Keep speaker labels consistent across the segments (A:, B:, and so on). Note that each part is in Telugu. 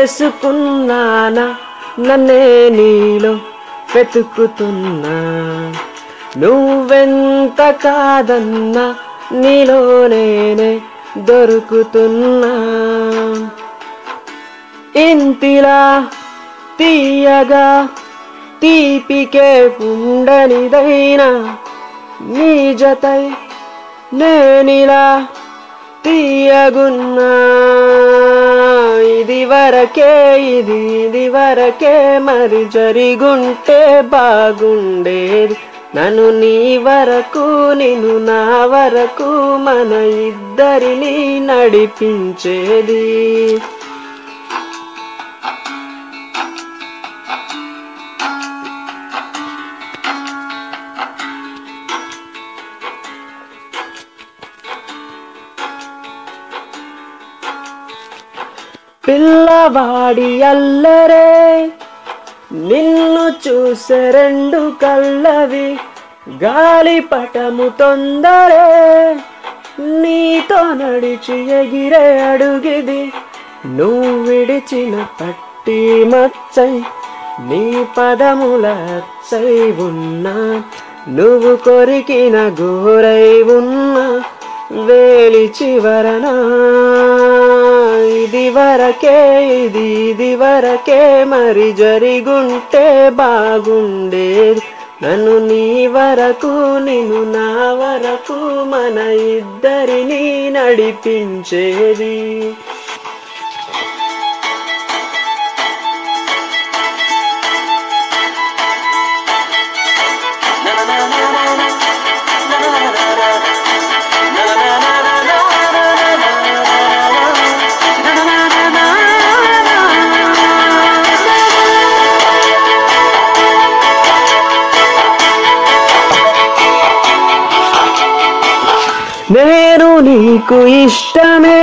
A: చేసుకున్నానా నన్నే నీలో వెతుకుతున్నా నువ్వెంత కాదన్నా నీలో నేనే దొరుకుతున్నా ఇంతిలా తీయగా తీపికే ఉండనిదైనా నీ జతై నేనిలా తీయగున్నా ఇది వరకే మరి జరిగుంటే బాగుండేది నన్ను నీ వరకు నిన్ను నా వరకు మన ఇద్దరిని నడిపించేది పిల్లవాడి అల్లరే నిన్ను చూసే రెండు కళ్ళవి గాలిపటము తొందరే నీతో నడిచి ఎగిరే అడుగిది నువ్వు విడిచిన పట్టి మచ్చై నీ పదముల అచ్చై ఉన్నా నువ్వు కొరికిన గోరై ఉన్నా వేలి చివరనా ఇది వరకే మరి జరిగుంటే బాగుండేది నన్ను నీ వరకు నిన్ను నా వరకు మన ఇద్దరిని నడిపించేది నేను నీకు ఇష్టమే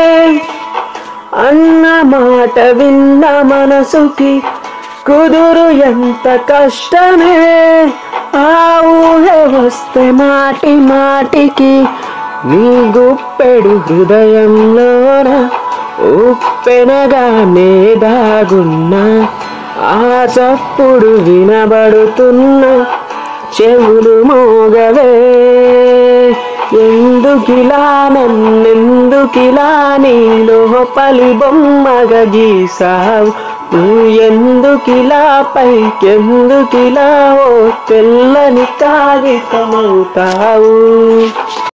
A: అన్న మాట విన్న మనసుకి కుదురు ఎంత కష్టమే ఆ ఊహే వస్తే మాటి మాటికి నీ గుప్పెడు హృదయంలోన ఉప్పెనగానే దాగున్నా ఆ చప్పుడు వినబడుతున్నా చెవులు మోగవే ఎందుకిలా నన్నెందుకిలా నీలో పలి బొమ్మగా గీసావు నువ్వు ఎందుకిలా పైకెందుకిలా ఓ తెల్లని కాగితమవుతావు